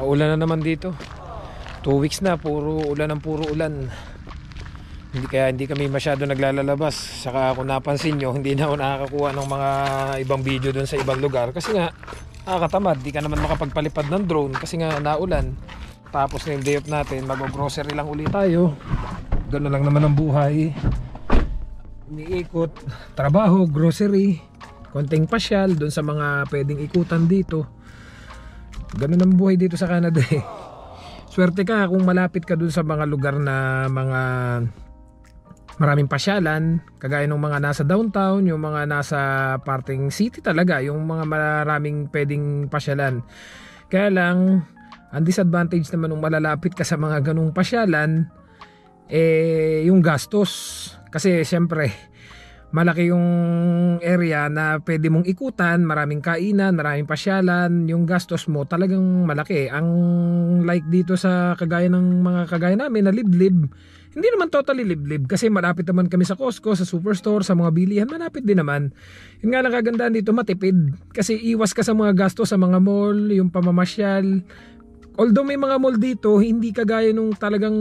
Maulan na naman dito. 2 weeks na, puro ulan ang puro ulan. Hindi kami masyado naglalabas. Saka kung napansin nyo, hindi na ako nakakakuha ng mga ibang video doon sa ibang lugar. Kasi nga, nakakatamad. Di ka naman makapagpalipad ng drone kasi nga naulan. Tapos na yung day off natin, mag-grocery lang ulit tayo. Gano'n lang naman ang buhay. Umiikot, trabaho, grocery, konting pasyal doon sa mga pwedeng ikutan dito. Gano'n ang buhay dito sa Canada eh. Swerte ka kung malapit ka doon sa mga lugar na mga maraming pasyalan, kagaya ng mga nasa downtown, yung mga nasa parting city talaga, yung mga maraming pwedeng pasyalan. Kaya lang, ang disadvantage naman nung malalapit ka sa mga ganung pasyalan, yung gastos. Kasi syempre, malaki yung area na pwede mong ikutan, maraming kainan, maraming pasyalan, yung gastos mo talagang malaki. Ang like dito sa kagaya ng mga kagaya namin na liblib, hindi naman totally liblib kasi malapit naman kami sa Costco, sa Superstore, sa mga bilihan, malapit din naman. Yung nga lang kagandahan dito, matipid kasi iwas ka sa mga gastos sa mga mall, yung pamamasyal. Although may mga mall dito, hindi kagaya nung talagang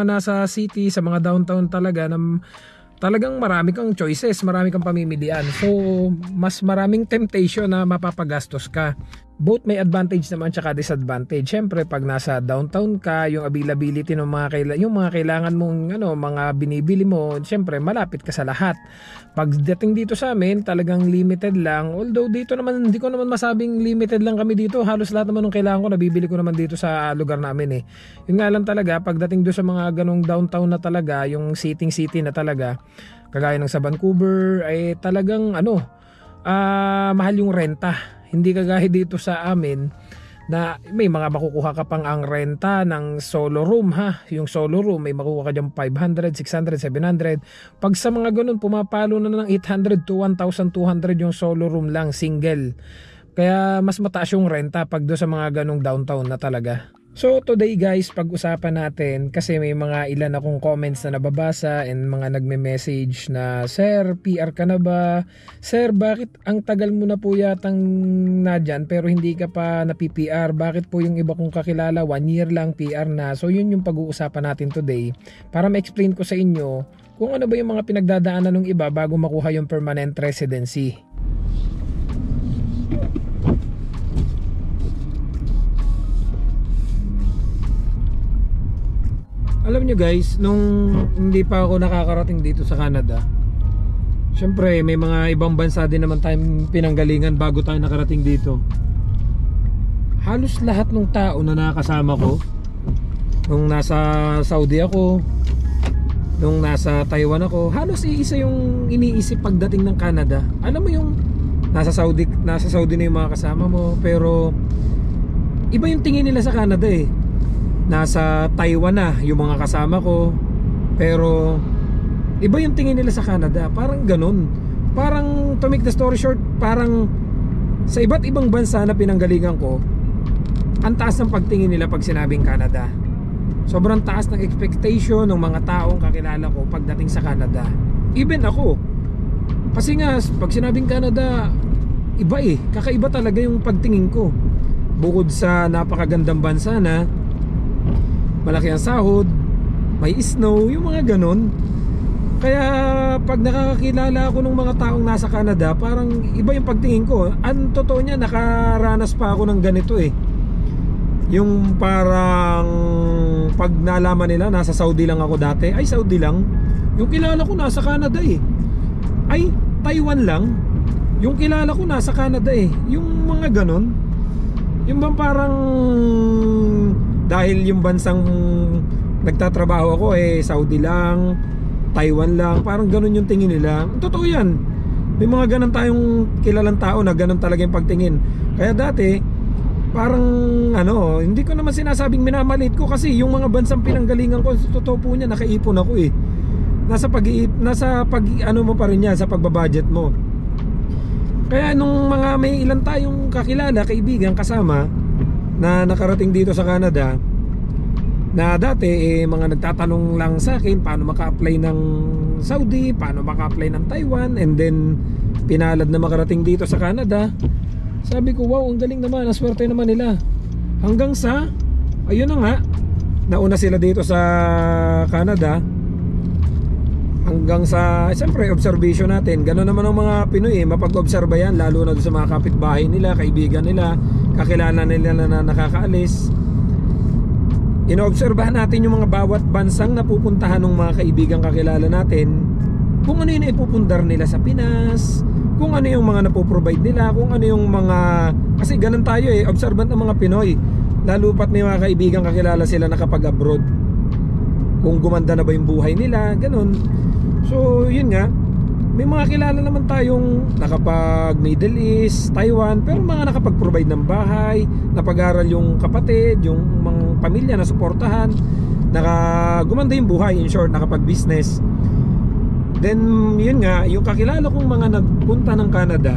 nasa city, sa mga downtown talaga na talagang marami kang choices, marami kang pamimilian. So, mas maraming temptation na mapapagastos ka. Both may advantage naman tsaka disadvantage. Siyempre, pag nasa downtown ka, yung availability ng yung mga kailangan mong mga binibili mo, siyempre malapit ka sa lahat. Pagdating dito sa amin, talagang limited lang. Although dito naman, hindi ko naman masabing limited lang kami dito. Halos lahat naman ng kailangan ko, nabibili ko naman dito sa lugar namin eh. Yun nga lang talaga, pagdating doon sa mga ganong downtown na talaga, yung city na talaga, kagaya ng sa Vancouver, ay talagang mahal yung renta. Hindi kagaya dito sa amin na may mga makukuha ka pang ang renta ng solo room ha. Yung solo room may makukuha ka dyan 500, 600, 700. Pag sa mga ganun pumapalo na ng 800 to 1,200 yung solo room lang, single. Kaya mas mataas yung renta pag do sa mga ganung downtown na talaga. So today guys, pag-usapan natin kasi may mga ilan akong comments na nababasa and mga nagme-message na, Sir, PR ka na ba? Sir, bakit ang tagal mo na po yatang na dyan pero hindi ka pa na-PR? Bakit po yung iba kong kakilala 1 year lang PR na? So yun yung pag-uusapan natin today para ma-explain ko sa inyo kung ano ba yung mga pinagdadaanan ng iba bago makuha yung permanent residency. Alam nyo guys, nung hindi pa ako nakakarating dito sa Canada, syempre may mga ibang bansa din naman tayong pinanggalingan bago tayo nakarating dito. Halos lahat ng tao na nakasama ko, nung nasa Saudi ako, nung nasa Taiwan ako, halos iisa yung iniisip pagdating ng Canada. Alam mo yung nasa Saudi na yung mga kasama mo, pero iba yung tingin nila sa Canada eh. Nasa Taiwan na yung mga kasama ko, pero iba yung tingin nila sa Canada. Parang ganun. Parang to make the story short, parang sa iba't ibang bansa na pinanggalingan ko, ang taas ng pagtingin nila pag sinabing Canada. Sobrang taas ng expectation ng mga taong kakilala ko pagdating sa Canada. Even ako. Kasi nga pag sinabing Canada, iba eh. Kakaiba talaga yung pagtingin ko. Bukod sa napakagandang bansa na malaki ang sahod, may snow, yung mga ganon. Kaya pag nakakakilala ako ng mga taong nasa Canada, parang iba yung pagtingin ko. Ang totoo niya, nakaranas pa ako ng ganito eh. Yung parang pag nalaman nila nasa Saudi lang ako dati, ay Saudi lang. Yung kilala ko nasa Canada eh. Ay Taiwan lang. Yung kilala ko nasa Canada eh. Yung mga ganon. Yung bang parang dahil yung bansang nagtatrabaho ako eh Saudi lang, Taiwan lang, parang ganun yung tingin nila. Totoo yan. May mga ganun tayong kilalang tao na ganun talaga yung pagtingin. Kaya dati parang hindi ko naman sinasabing minamalit ko kasi yung mga bansang pinanggalingan ko, totoo po niya, nakaipon ako eh. Nasa pag mo pa rin yan, sa pagbabudget mo. Kaya nung mga may ilan tayong kakilala, kaibigan, kasama na nakarating dito sa Canada, na dati mga nagtatanong lang sa akin paano maka-apply ng Saudi, paano maka-apply ng Taiwan, and then pinalad na makarating dito sa Canada. Sabi ko, wow, ang galing naman, aswerte naman nila. Hanggang sa ayun na nga, nauna sila dito sa Canada. Hanggang sa siyempre observation natin. Gano'n naman ang mga Pinoy mapag-obserba yan, lalo na doon sa mga kapitbahay nila, kaibigan nila, kakilala nila na nakakaalis. Inoobserbahan natin yung mga bawat bansang napupuntahan ng mga kaibigan kakilala natin, kung ano yung ipupundar nila sa Pinas, kung ano yung mga napoprovide nila, kung ano yung mga, kasi ganun tayo observant ng mga Pinoy. Lalo pat may mga kaibigan kakilala sila nakapag-abroad, kung gumanda na ba yung buhay nila, ganun. So yun nga, may mga kilala naman tayong nakapag Middle East, Taiwan, pero mga nakapag-provide ng bahay, napag-aral yung kapatid, yung mga pamilya na suportahan, gumanda yung buhay, in short, nakapag-business. Then yun nga, yung kakilala kong mga nagpunta ng Canada,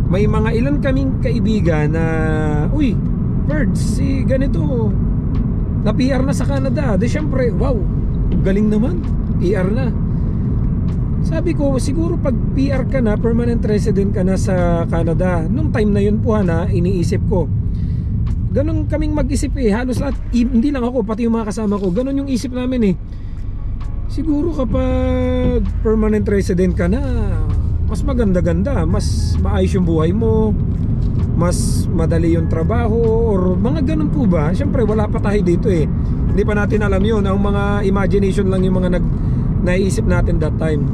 may mga ilan kaming kaibigan na, uy, Birds, si ganito na PR na sa Canada. De syempre, wow, galing naman, PR na. Sabi ko, siguro pag PR ka na, permanent resident ka na sa Canada, nung time na yun po iniisip ko, ganun kaming mag-isip halos lahat, hindi lang ako, pati yung mga kasama ko, ganun yung isip namin siguro kapag permanent resident ka na, mas maganda-ganda, mas maayos yung buhay mo, mas madali yung trabaho, or mga ganun po ba. Siyempre wala pa tayo dito hindi pa natin alam yun. Ang mga imagination lang yung mga naiisip natin that time.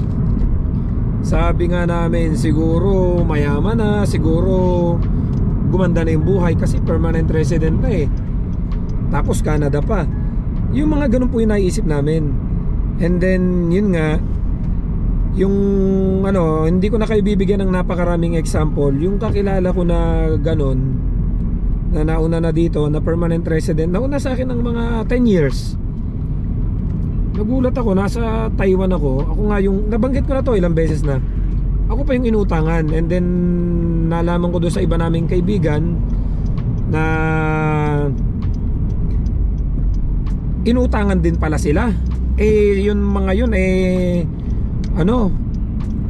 Sabi nga namin, siguro mayaman na, siguro gumanda na yung buhay kasi permanent resident na tapos Canada pa. Yung mga ganun po yung naiisip namin. And then yun nga, yung hindi ko na kayo bibigyan ng napakaraming example. Yung kakilala ko na ganun, na nauna na dito, na permanent resident, nauna sa akin ng mga 10 years. Nagulat ako, nasa Taiwan ako. Ako nga yung, nabanggit ko na to ilang beses na, ako pa yung inutangan. And then nalaman ko doon sa iba naming kaibigan na inutangan din pala sila. Yun mga yun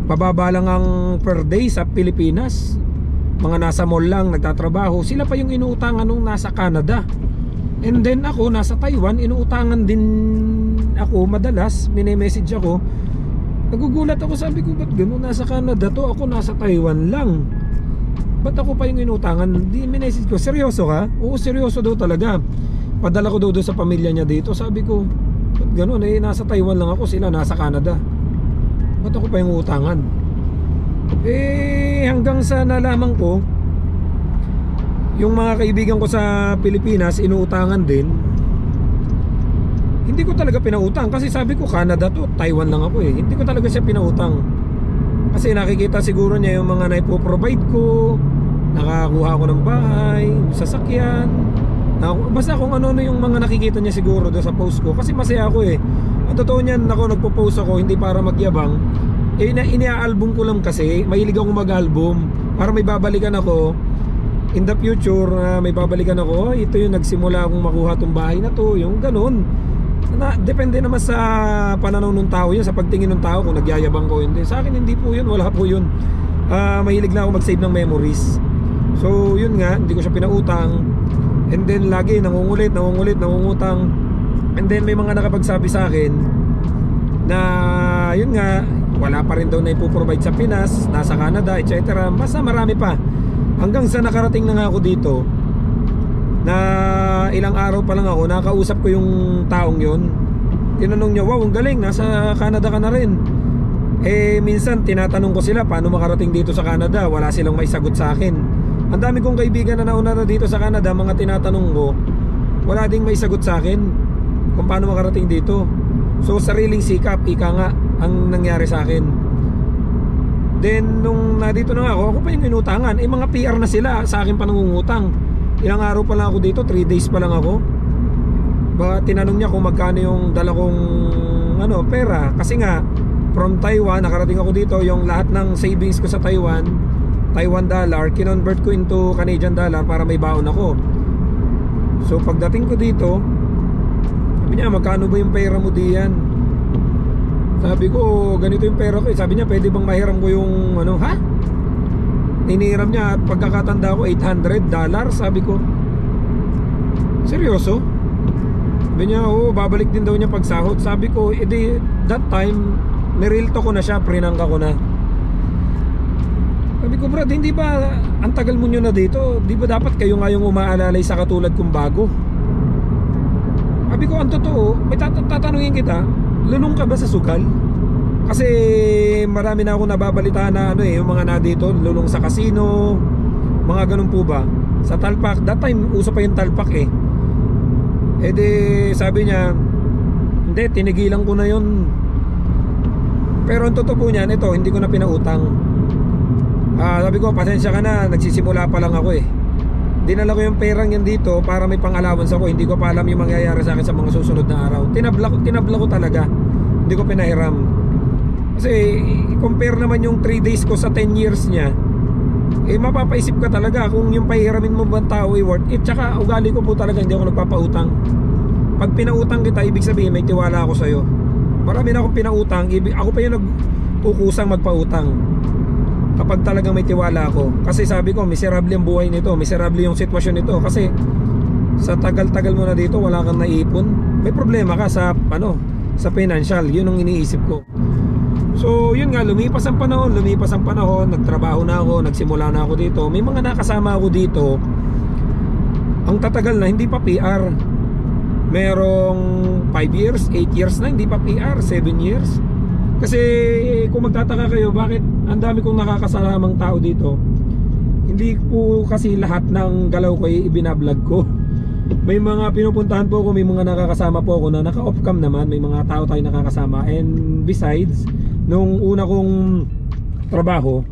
mababa lang ang per day sa Pilipinas. Mga nasa mall lang nagtatrabaho. Sila pa yung inuutangan nung nasa Canada. And then ako nasa Taiwan, inuutangan din ako madalas. Mini-message ako. Nagugulat ako, sabi ko, ba't gano'n? Nasa Canada to, ako nasa Taiwan lang. Ba't ako pa yung inuutangan? Di message ko, seryoso ka? Oo, seryoso daw talaga. Padala ko daw sa pamilya niya dito. Sabi ko, ba't gano'n nasa Taiwan lang ako, sila nasa Canada. Ba't ako pa yung utangan? Hanggang sa nalaman ko, yung mga kaibigan ko sa Pilipinas inuutangan din. Hindi ko talaga pinautang kasi sabi ko Canada to, Taiwan lang ako hindi ko talaga siya pinautang. Kasi nakikita siguro niya yung mga naipoprovide ko, nakakuha ako ng bahay, sasakyan, basta kung ano yung mga nakikita niya siguro doon sa post ko. Kasi masaya ako Ang totoo niyan, nagpo-post ako hindi para magyabang. Ina-album ko lang kasi, mahilig ako mag-album para may babalikan ako in the future. May babalikan ako, ito yung nagsimula akong makuha tong bahay na to, yung ganun. Depende naman sa pananaw ng tao yun, sa pagtingin ng tao kung nagyayabang ko hindi. Sa akin hindi po yun, wala po yun. Mahilig na ako mag-save ng memories. So yun nga, hindi ko siya pinautang. And then lagi nangungutang. And then may mga nakapagsabi sa akin na yun nga, wala pa rin daw na ipoprovide sa Pinas, nasa Canada, etc. Basta marami pa. Hanggang sa nakarating na nga ako dito, na ilang araw pa lang ako, nakausap ko yung taong yun. Tinanong niya, wow, ang galing, nasa Canada ka na rin. Minsan tinatanong ko sila paano makarating dito sa Canada, wala silang may sagot sa akin. Ang dami kong kaibigan na nauna na dito sa Canada, mga tinatanong ko, wala ding may sagot sa akin kung paano makarating dito. So sariling sikap, ika nga ang nangyari sa akin. Then nung nadito na ako pa yung inutangan. Mga PR na sila, sa akin pa nangungutang. Ilang araw pa lang ako dito, 3 days pa lang ako. Tinanong niya kung magkano yung dala kong pera. Kasi nga from Taiwan, nakarating ako dito, yung lahat ng savings ko sa Taiwan dollar, kinonvert ko into Canadian dollar para may baon ako. So pagdating ko dito, sabi niya, magkano ba yung pera mo diyan? Sabi ko, ganito yung pera ko. Sabi niya, pwede bang mahiram ko yung ha? Inihiram niya, pagkakatanda ko $800. Sabi ko, seryoso? Sabi niya, oo, babalik din daw niya pagsahod. Sabi ko, edi that time nirealto ko na siya, prinangka ko na. Sabi ko, Brad, hindi ba ang tagal mo nyo na dito? Di ba dapat kayo nga yung umaalalay sa katulad kong bago? Sabi ko, ang totoo, may tatanungin kita, lulong ka ba sa sugal? Kasi marami na ako nababalitaan na yung mga na dito, lulong sa casino, mga ganun po ba? Sa talpak, that time uso pa yung talpak eh. E di sabi niya, hindi, tinigilan ko na yun. Pero ang totoo po niyan, ito, hindi ko na pinautang. Sabi ko, pasensya ka na, nagsisimula pa lang ako eh. Dinala ko yung perang yan dito para may pang-allowance ako. Hindi ko pa alam yung mangyayari sa akin sa mga susunod na araw. Tinabla ko talaga. Hindi ko pinahiram. Kasi compare naman yung 3 days ko sa 10 years niya, mapapaisip ka talaga kung yung pahiramin mo ba tao worth it. Tsaka ugali ko po talaga, hindi ako nagpapautang. Pag pinautang kita, ibig sabihin may tiwala ako sa'yo. Marami na akong pinautang, ako pa yung nagkukusang magpautang kapag talagang may tiwala ako. Kasi sabi ko, miserable ang buhay nito, miserable yung sitwasyon nito. Kasi sa tagal-tagal mo na dito, wala kang naipon, may problema ka sa sa financial. Yun ang iniisip ko. So yun nga, lumipas ang panahon, nagtrabaho na ako, nagsimula na ako dito. May mga nakasama ako dito, ang tatagal na, hindi pa PR. Merong 5 years, 8 years na, hindi pa PR, 7 years. Kasi kung magtataka kayo, bakit ang dami kong nakakasalamang tao dito, hindi po kasi lahat ng galaw ko ibinablog ko. May mga pinupuntahan po ako, may mga nakakasama po ako na naka-off cam naman. May mga tao tayo nakakasama. And besides, nung una kong trabaho,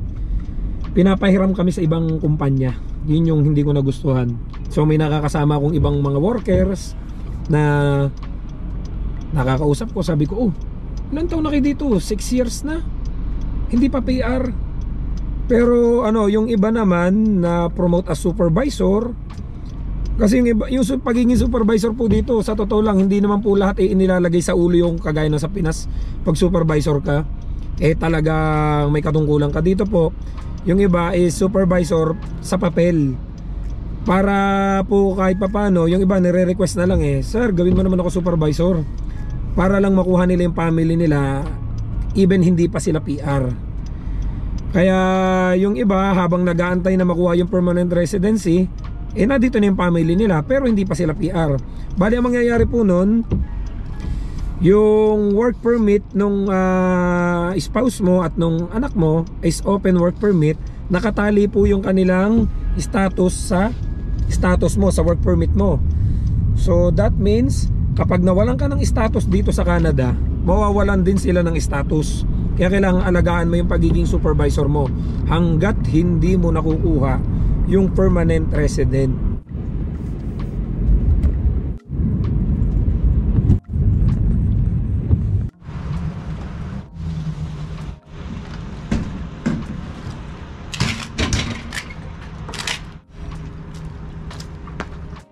pinapahiram kami sa ibang kumpanya. Yun yung hindi ko nagustuhan. So may nakakasama akong ibang mga workers na nakakausap ko. Sabi ko, ilan taon na kayo dito? 6 years na, hindi pa PR. Pero yung iba naman na promote as supervisor. Kasi yung pagiging supervisor po dito, sa totoo lang, hindi naman po lahat inilalagay sa ulo yung kagaya na sa Pinas. Pag supervisor ka, talagang may katungkulan ka. Dito po, yung iba is supervisor sa papel. Para po kahit papano, yung iba nire-request na lang sir, gawin mo naman ako supervisor. Para lang makuha nila yung family nila, even hindi pa sila PR. Kaya yung iba, habang nag-aantay na makuha yung permanent residency, nandito na yung family nila, pero hindi pa sila PR. Bali ang mangyayari po nun, yung work permit nung spouse mo at nung anak mo is open work permit. Nakatali po yung kanilang status sa status mo, sa work permit mo. So that means, kapag nawalan ka ng status dito sa Canada, mawawalan din sila ng status. Kaya kailangan alagaan mo yung pagiging supervisor mo hanggat hindi mo nakukuha yung permanent resident.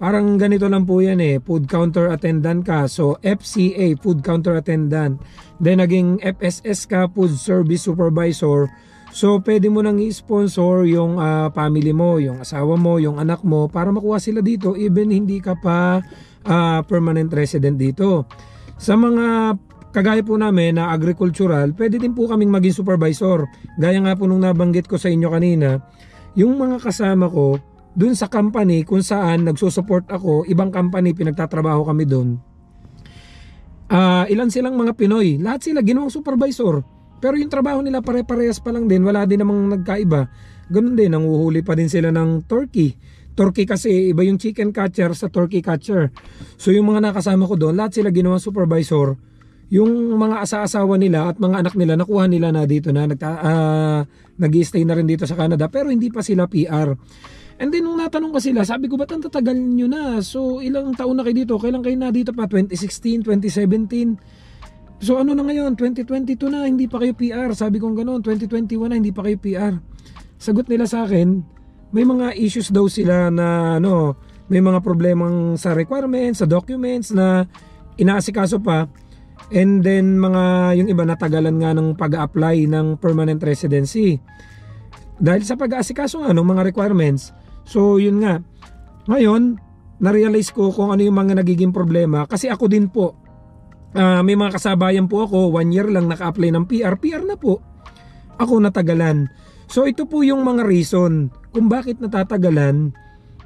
Parang ganito lang po yan food counter attendant ka. So FCA, food counter attendant. Then naging FSS ka, food service supervisor. So pwede mo nang i-sponsor yung family mo, yung asawa mo, yung anak mo, para makuha sila dito even hindi ka pa permanent resident dito. Sa mga kagaya po namin na agricultural, pwede din po kaming maging supervisor. Gaya nga po nung nabanggit ko sa inyo kanina, yung mga kasama ko dun sa company kung saan nagsusupport ako, ibang company, pinagtatrabaho kami dun. Ilan silang mga Pinoy, lahat sila ginawang supervisor. Pero yung trabaho nila pare-parehas pa lang din, wala din namang nagkaiba. Ganun din, nanguhuli pa din sila ng turkey. Turkey kasi iba yung chicken catcher sa turkey catcher. So yung mga nakasama ko doon, lahat sila ginawang supervisor. Yung mga asa-asawa nila at mga anak nila, nakuha nila na dito na nag-i-stay na rin dito sa Canada, pero hindi pa sila PR. And then nung natanong ko sila, sabi ko, ba't ang tatagal nyo na? So ilang taon na kayo dito? Kailan kayo na dito pa? 2016, 2017? So ano na ngayon? 2022 na, hindi pa kayo PR. Sabi ko gano'n, 2021 na, hindi pa kayo PR. Sagot nila sa akin, may mga issues daw sila na may mga problemang sa requirements, sa documents na inaasikaso pa. And then yung iba natagalan nga ng pag-apply ng permanent residency. dahil sa pag-aasikaso ng mga requirements. So yun nga, ngayon na-realize ko kung ano yung mga nagiging problema, kasi ako din po, may mga kasabayan po ako 1 year lang naka-apply ng PR na po, ako natagalan. So ito po yung mga reason kung bakit natatagalan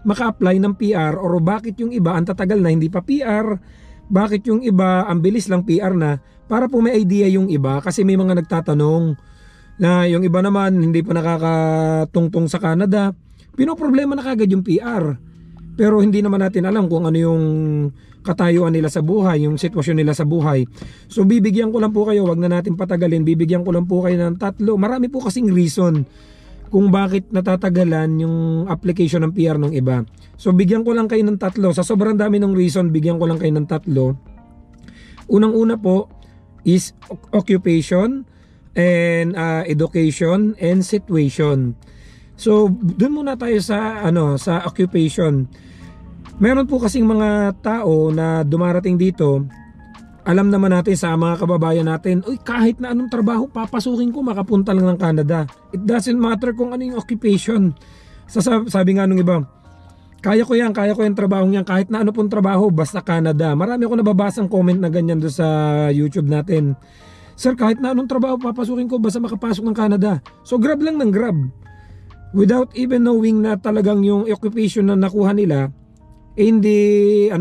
maka-apply ng PR, or bakit yung iba ang tatagal na hindi pa PR, bakit yung iba ang bilis lang PR na, para po may idea yung iba. Kasi may mga nagtatanong na yung iba naman hindi pa nakakatungtong sa Canada, pinoproblema na kagad yung PR, pero hindi naman natin alam kung ano yung katayuan nila sa buhay, yung sitwasyon nila sa buhay. So bibigyan ko lang po kayo, wag na natin patagalin, bibigyan ko lang po kayo ng 3. Marami po kasing reason kung bakit natatagalan yung application ng PR ng iba. So bigyan ko lang kayo ng 3. Sa sobrang dami ng reason, bigyan ko lang kayo ng 3. Unang-una po is occupation and education and situation. So dun muna tayo sa sa occupation. Meron po kasing mga tao na dumarating dito, alam naman natin sa mga kababayan natin, uy, kahit na anong trabaho papasukin ko, makapunta lang ng Canada. It doesn't matter kung ano yung occupation. Sabi nga nung iba, kaya ko yung trabaho yan, kahit na ano pong trabaho, basta Canada. Marami ako nababasang comment na ganyan doon sa YouTube natin. Sir, kahit na anong trabaho papasukin ko, basta makapasok ng Canada. So grab lang ng grab. Without even knowing na talagang yung occupation na nakuha nila, hindi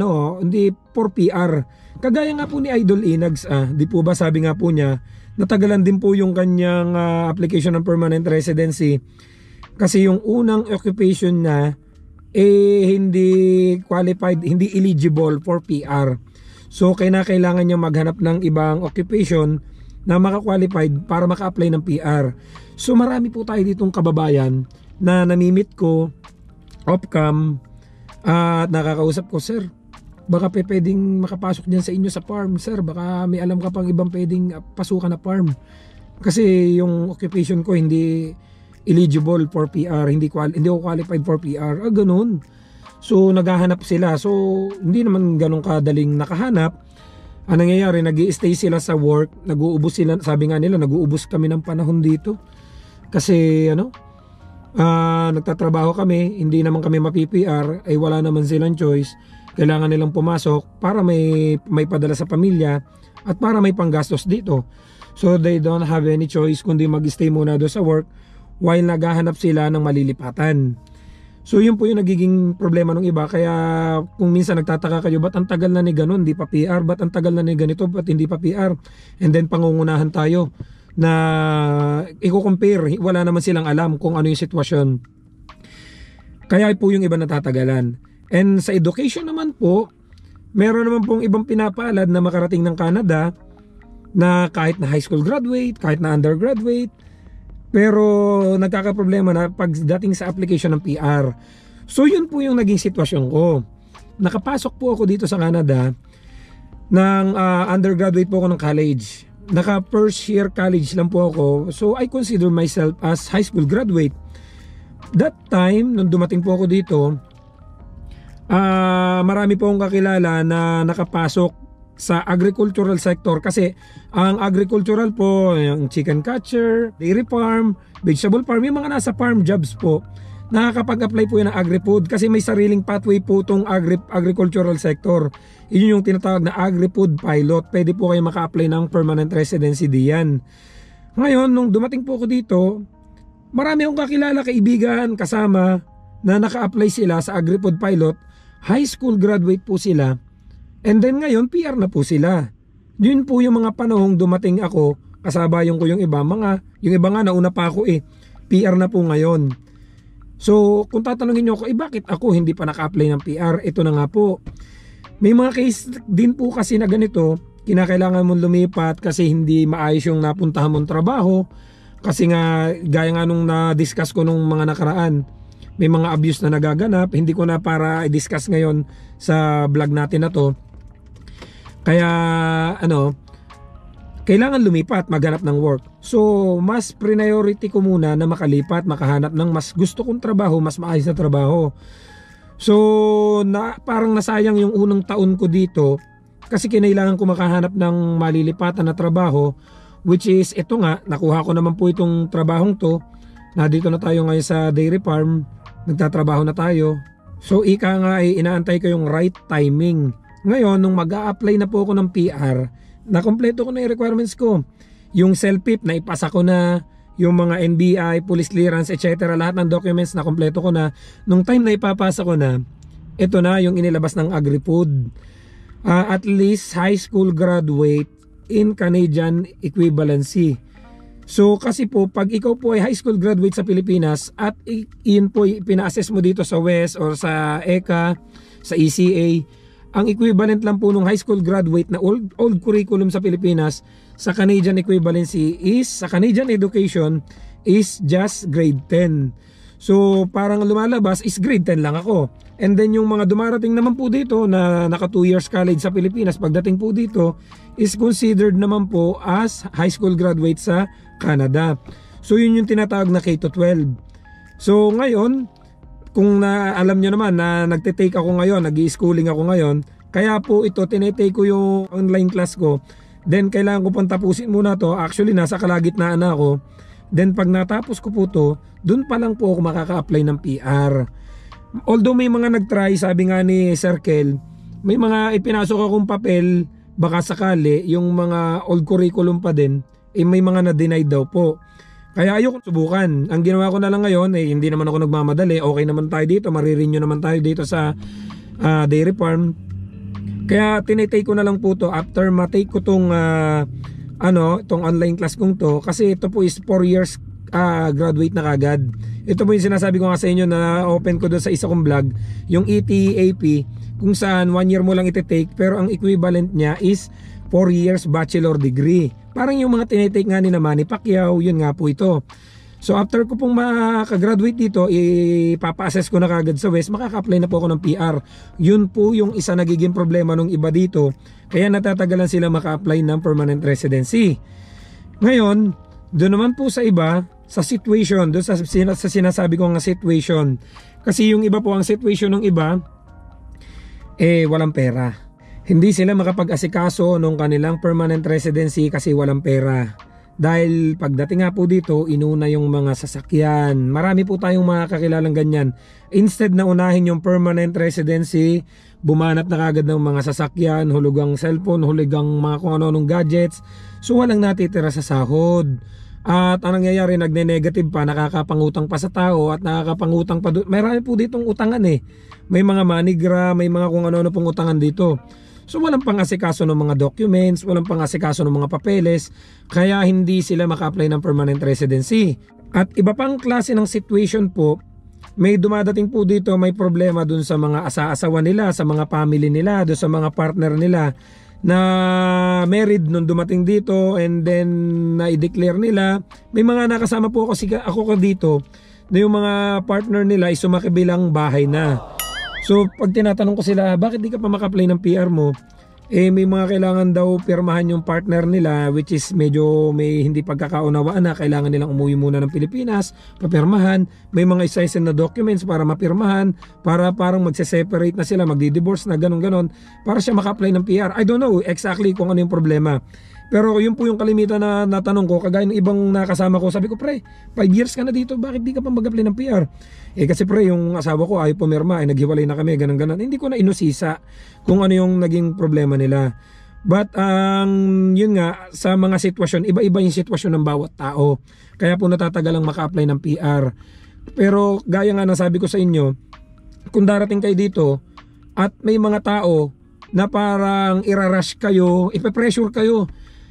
for PR. Kagaya nga po ni Idol Inags, di po ba sabi nga po niya, natagalan din po yung kanyang application ng permanent residency kasi yung unang occupation na hindi qualified, hindi eligible for PR. So kailangan niya maghanap ng ibang occupation na maka-qualified para maka-apply ng PR. So marami po tayo ditong kababayan na namimit ko off-cam at nakakausap ko, sir, baka pwedeng makapasok dyan sa inyo sa farm, sir, baka may alam ka pang ibang pwedeng pasukan na farm, kasi yung occupation ko hindi eligible for PR, hindi ako qualified for PR, ganun. So naghahanap sila, so hindi naman ganun kadaling nakahanap. Ang nangyayari, nag-i-stay sila sa work, nag-uubos sila, sabi nga nila, nag-uubos kami ng panahon dito kasi nagtatrabaho kami, hindi naman kami mapi-PR, ay wala naman silang choice, kailangan nilang pumasok para may padala sa pamilya at para may panggastos dito. So they don't have any choice kundi mag-stay muna doon sa work while naghahanap sila ng malilipatan. So yun po yung nagiging problema ng iba. Kaya kung minsan nagtataka kayo, ba't ang tagal na ni ganun, hindi pa PR, ba't ang tagal na ni ganito, ba't hindi pa PR, and then pangungunahan tayo na i-compare, wala naman silang alam kung ano yung sitwasyon. Kaya po yung iba natatagalan. And sa education naman po, meron naman pong ibang pinapalad na makarating ng Canada na kahit na high school graduate, kahit na undergraduate, pero nagkakaproblema na pagdating sa application ng PR. So yun po yung naging sitwasyon ko. Nakapasok po ako dito sa Canada ng undergraduate po ako ng college. Naka first year college lang po ako. So I consider myself as high school graduate. That time, nung dumating po ako dito, marami po akong kakilala na nakapasok sa agricultural sector, kasi ang agricultural po, yung chicken catcher, dairy farm, vegetable farm, yung mga nasa farm jobs po, nakakapag-apply po yan ng agri-food kasi may sariling pathway po itong agricultural sector. Yun yung tinatawag na agri-food pilot. Pwede po kayo maka-apply ng permanent residency diyan. Ngayon, nung dumating po ako dito, marami akong kakilala, kaibigan, kasama na naka-apply sila sa agri-food pilot. High school graduate po sila. And then ngayon, PR na po sila. Yun po yung mga panahong dumating ako, kasabayan ko yung iba. Yung iba nga, nauna pa ako PR na po ngayon. So, kung tatanungin nyo ako, bakit ako hindi pa naka-apply ng PR? Ito na nga po. May mga case din po kasi na ganito, kinakailangan mong lumipat kasi hindi maayos yung napuntahan mong trabaho. Kasi nga, gaya nga nung na-discuss ko nung mga nakaraan, may mga abuse na nagaganap. Hindi ko na para i-discuss ngayon sa vlog natin na to. Kaya, kailangan lumipat, maghanap ng work. So, mas priority ko muna na makalipat, makahanap ng mas gusto kong trabaho, mas maayos na trabaho. So, parang nasayang yung unang taon ko dito kasi kinailangan ko makahanap ng malilipatan na trabaho, which is ito nga, nakuha ko naman po itong trabahong to Nandito na tayo ngayon sa dairy farm, nagtatrabaho na tayo. So ika nga ay inaantay ko yung right timing. Ngayon nung mag-a-apply na po ako ng PR, nakompleto ko na yung requirements ko. Yung CELPIP na ipasa ko na, yung mga NBI, police clearance, etc. Lahat ng documents na kompleto ko na. Nung time na ipapasa ko na, ito na yung inilabas ng Agri-Food. At least high school graduate in Canadian equivalency. So kasi po pag ikaw po ay high school graduate sa Pilipinas at iyon po pina-assess mo dito sa WES or sa ECA, sa ECA, ang equivalent lang po ng high school graduate na old curriculum sa Pilipinas sa Canadian equivalency is, sa Canadian education is just grade 10. So parang lumalabas is grade 10 lang ako. And then yung mga dumarating naman po dito na naka 2 years college sa Pilipinas, pagdating po dito is considered naman po as high school graduate sa Canada. So yun yung tinatawag na K-12. So ngayon, kung alam nyo naman na nagtitake ako ngayon, nag-i-schooling ako ngayon, kaya po ito tinitake ko yung online class ko. Then kailangan ko pang tapusin muna to. Actually nasa kalagitnaan na ako. Then pag natapos ko po to, dun pa lang po ako makaka-apply ng PR. Although may mga nag-try, sabi nga ni Sir Kel, may mga ipinasok akong papel, baka sakali yung mga old curriculum pa din, may mga na-deny daw po. Kaya ayoko subukan. Ang ginawa ko na lang ngayon, hindi naman ako nagmamadali, okay naman tayo dito, marirenew naman tayo dito sa dairy farm. Kaya tinitake ko na lang po to after matake ko tong itong online class kong to, kasi ito po is 4 years graduate na kagad. Ito po yung sinasabi ko nga sa inyo na open ko doon sa isa kong vlog, yung ETAP, kung saan 1 year mo lang iti-take pero ang equivalent niya is 4 years bachelor degree. Parang yung mga tinitake nga ni Manny Pacquiao, yun nga po ito. So after ko pong makagraduate dito, ipapa-assess ko na kagad sa WES, makaka-apply na po ako ng PR. Yun po yung isa nagiging problema nung iba dito, kaya natatagalan sila maka-apply ng permanent residency. Ngayon, doon naman po sa iba, sa situation, doon sa sinasabi ko nga situation, kasi yung iba po, ang situation ng iba walang pera. Hindi sila makapag-asikaso nung kanilang permanent residency kasi walang pera. Dahil pagdating nga po dito, inuna yung mga sasakyan. Marami po tayong mga kakilalang ganyan. Instead na unahin yung permanent residency, bumanat na kagad ng mga sasakyan, hulugang cellphone, hulugang mga kung ano-anong gadgets. So walang natitira sa sahod. At ang nangyayari, nagne-negative pa, nakakapangutang pa sa tao at nakakapangutang pa doon. Marami po ditong utangan May mga manigra, may mga kung ano-ano pong utangan dito. So walang pang-asikaso ng mga documents, walang pang-asikaso ng mga papeles, kaya hindi sila maka-apply ng permanent residency. At iba pang klase ng situation po, may dumadating po dito, may problema dun sa mga asa-asawa nila, sa mga family nila, dun sa mga partner nila na married nung dumating dito and then na-declare nila. May mga nakasama po ako dito na yung mga partner nila ay sumakibilang bahay na. So pag tinatanong ko sila, bakit di ka pa maka-apply ng PR mo? May mga kailangan daw pirmahan yung partner nila, which is medyo may hindi pagkakaunawaan na kailangan nilang umuwi muna ng Pilipinas, papirmahan. May mga isa-isa na documents para mapirmahan, para parang magse-separate na sila, magdi-divorce na ganon-ganon, para siya maka-apply ng PR. I don't know exactly kung ano yung problema. Pero yun po yung kalimitan na natanong ko, kagaya ng ibang nakasama ko. Sabi ko, pre, 5 years ka na dito, bakit di ka pa mag-apply ng PR? Kasi pre, yung asawa ko ayaw pumirma, naghiwalay na kami, ganun-ganon. Hindi ko na inusisa kung ano yung naging problema nila. But yun nga, sa mga sitwasyon, iba-iba yung sitwasyon ng bawat tao. Kaya po natatagalang maka-apply ng PR. Pero gaya nga nasabi ko sa inyo, kung darating kayo dito at may mga tao na parang irarush kayo, ipe-pressure kayo.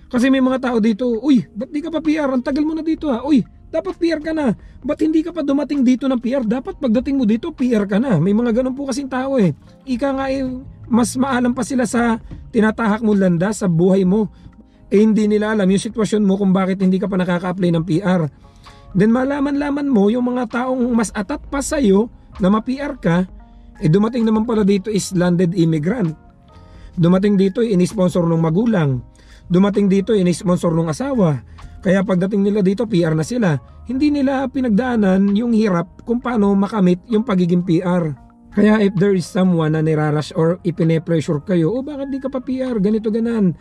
Kasi may mga tao dito, uy, ba't di ka pa PR? Ang tagal mo na dito Uy, dapat PR ka na. Ba't hindi ka pa dumating dito ng PR? Dapat pagdating mo dito, PR ka na. May mga ganun po kasing tao Ika nga mas maalam pa sila sa tinatahak mo landas sa buhay mo. Hindi nila alam yung sitwasyon mo kung bakit hindi ka pa nakaka-apply ng PR. Then malaman-laman mo yung mga taong mas atat pa sa'yo na ma-PR ka, dumating naman pala dito is landed immigrant. Dumating dito ini-sponsor ng magulang. Dumating dito ini-sponsor ng asawa. Kaya pagdating nila dito PR na sila. Hindi nila pinagdaanan yung hirap kung paano makamit yung pagiging PR. Kaya if there is someone na nirarush or ipine-pressure kayo, bakit di ka pa PR, ganito ganan.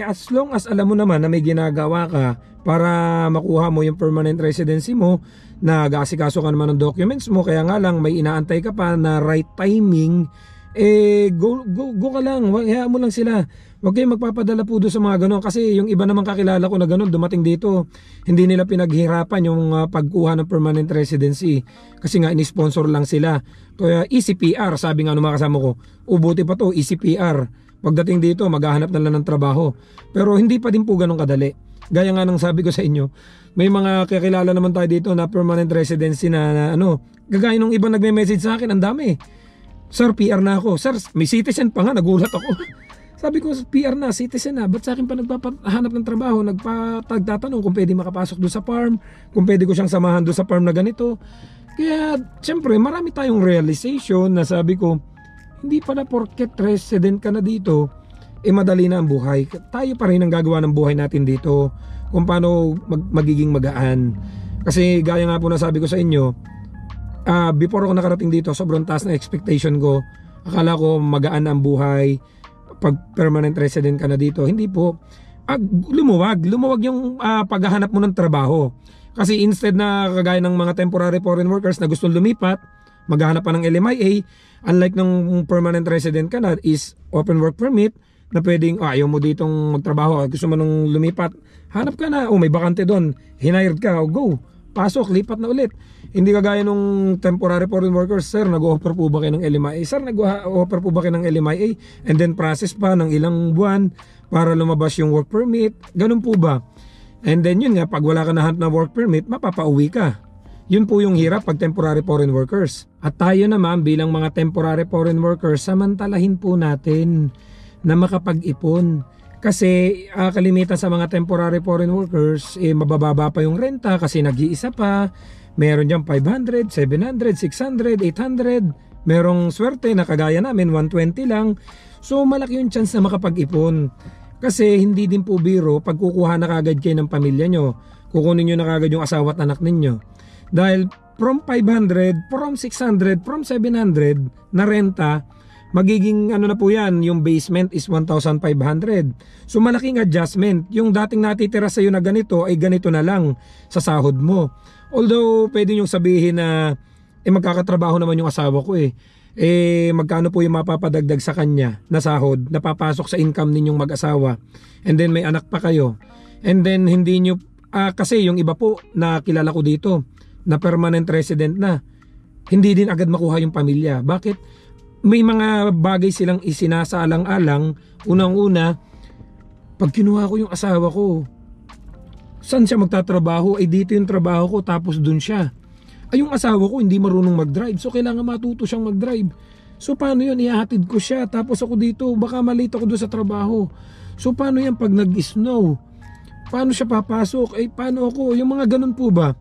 As long as alam mo naman na may ginagawa ka para makuha mo yung permanent residency mo, nag-aasikaso ka naman ng documents mo, kaya nga lang may inaantay ka pa na right timing, go ka lang, hayaan mo lang sila. Huwag kayong magpapadala po doon sa mga ganon, kasi yung iba naman kakilala ko na ganon dumating dito, hindi nila pinaghirapan yung pagkuha ng permanent residency kasi nga ini-sponsor lang sila. Kaya ECPR, sabi nga ng mga kasama ko, ubuti pa to ECPR, pagdating dito maghahanap na lang ng trabaho. Pero hindi pa din po ganon kadali. Gaya nga ng sabi ko sa inyo, may mga kakilala naman tayo dito na permanent residency na gagaya nung iba nagme-message sa akin, ang dami. Sir, PR na ako. Sir, may citizen pa nga, nagulat ako. Sabi ko, PR na, citizen na, ba't sa akin pa nagpapahanap ng trabaho, nagtatanong kung pwede makapasok doon sa farm, kung pwede ko siyang samahan doon sa farm na ganito. Kaya, siyempre, marami tayong realization na sabi ko, hindi pala porket resident ka na dito, madali na ang buhay. Tayo pa rin ang gagawa ng buhay natin dito, kung paano magiging magaan. Kasi, gaya nga po na sabi ko sa inyo, before ako nakarating dito, sobrang taas na expectation ko. Akala ko magaan ang buhay pag permanent resident ka na dito. Hindi po. Lumuwag yung paghahanap mo ng trabaho. Kasi instead na kagaya ng mga temporary foreign workers na gustong lumipat, maghahanap pa ng LMIA, unlike ng permanent resident ka na is open work permit, na pwedeng ayaw mo ditong magtrabaho, gusto mo nung lumipat, hanap ka na, may bakante doon, hinired ka, go, pasok, lipat na ulit. Hindi kagaya nung temporary foreign workers, sir, nag-offer po ba kayo ng LMIA? Sir, nag-offer po ba kayo ng LMIA? And then process pa ng ilang buwan para lumabas yung work permit. Ganun po ba? And then yun nga, pag wala ka nahanap na work permit, mapapauwi ka. Yun po yung hirap pag temporary foreign workers. At tayo naman bilang mga temporary foreign workers, samantalahin po natin na makapag-ipon. Kasi kalimitan sa mga temporary foreign workers, mabababa pa yung renta kasi nag-iisa pa. Meron dyan 500, 700, 600, 800. Merong swerte na kagaya namin 120 lang. So malaki yung chance na makapag-ipon. Kasi hindi din po biro pag kukuha na kagad kayo ng pamilya nyo. Kukunin nyo na kagad yung asawa at anak ninyo. Dahil from 500, from 600, from 700 na renta, magiging na po yan, yung basement is 1,500. So malaking adjustment. Yung dating natitira sa'yo na ganito ay ganito na lang sa sahod mo. Although pwede nyo sabihin na magkakatrabaho naman yung asawa ko magkano po yung mapapadagdag sa kanya na sahod na papasok sa income ninyong mag-asawa, and then may anak pa kayo, and then hindi nyo kasi yung iba po na kilala ko dito na permanent resident na, hindi din agad makuha yung pamilya. Bakit? May mga bagay silang isinasaalang-alang. Unang-una, pag kinuha ko yung asawa ko, saan siya magtatrabaho? Dito yung trabaho ko, tapos dun siya. Yung asawa ko hindi marunong mag-drive, so kailangan matuto siyang mag-drive. So paano yun? Ihahatid ko siya, tapos ako dito, baka malate ako doon sa trabaho. So paano yan pag nag-snow? Paano siya papasok? Paano ako? Yung mga ganun po ba?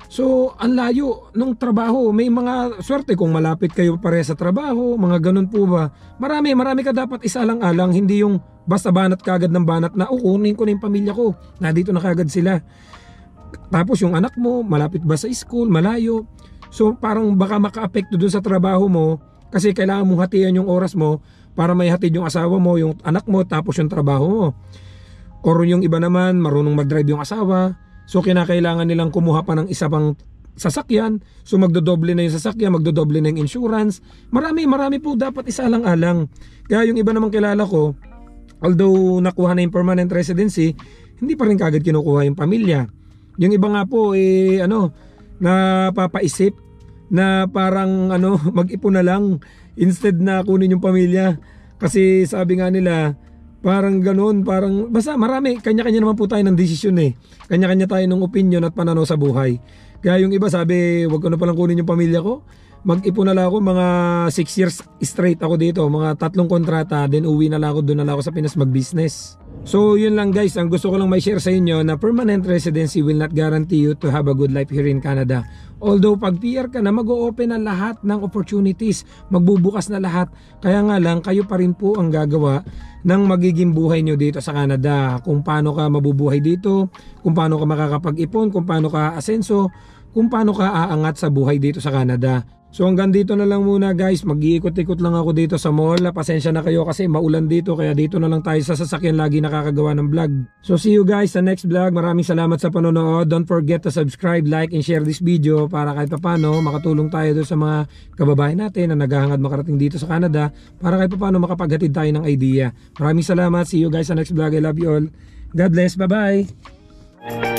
So ang layo ng trabaho. May mga swerte kung malapit kayo pare sa trabaho, mga ganun po ba? Marami ka dapat isalang-alang, hindi yung basta banat kagad ng banat na kunin ko na yung pamilya ko, na dito na kagad sila. Tapos yung anak mo, malapit ba sa school, malayo. So parang baka maka-apekto dun sa trabaho mo, kasi kailangan mong hatian yung oras mo para may hatid yung asawa mo, yung anak mo, tapos yung trabaho mo. Or yung iba naman, marunong mag-drive yung asawa, so kinakailangan nilang kumuha pa ng isa pang sasakyan, so magdodoble na yung sasakyan, magdodoble na yung insurance. Marami po dapat isalang-alang. Kaya yung iba naman kilala ko, although nakuha na yung permanent residency, hindi pa rin kagad kinukuha yung pamilya. Yung iba nga po napapaisip na parang mag-ipon na lang instead na kunin yung pamilya. Kasi sabi nga nila, parang ganoon, parang basta marami, kanya-kanya naman po tayo ng desisyon Kanya-kanya tayo ng opinion at pananaw sa buhay. Kaya yung iba sabi, wag ko na palang kunin yung pamilya ko. Mag-ipon na lang ako, mga 6 years straight ako dito, mga 3 kontrata, then uwi na lang ako, doon na lang ako sa Pinas mag-business. So yun lang guys, ang gusto ko lang may share sa inyo na permanent residency will not guarantee you to have a good life here in Canada. Although pag PR ka na, mag-o-open na lahat ng opportunities, magbubukas na lahat. Kaya nga lang, kayo pa rin po ang gagawa ng magiging buhay nyo dito sa Canada. Kung paano ka mabubuhay dito, kung paano ka makakapag-ipon, kung paano ka asenso, kung paano ka aangat sa buhay dito sa Canada. So hanggang dito na lang muna guys, mag-iikot-ikot lang ako dito sa mall. Pasensya na kayo kasi maulan dito, kaya dito na lang tayo sa sasakyan lagi nakakagawa ng vlog. So see you guys sa next vlog. Maraming salamat sa panonood. Don't forget to subscribe, like, and share this video para kahit paano makatulong tayo doon sa mga kababayan natin na naghahangad makarating dito sa Canada, para kahit paano makapaghatid tayo ng idea. Maraming salamat. See you guys sa next vlog. I love you all. God bless. Bye-bye.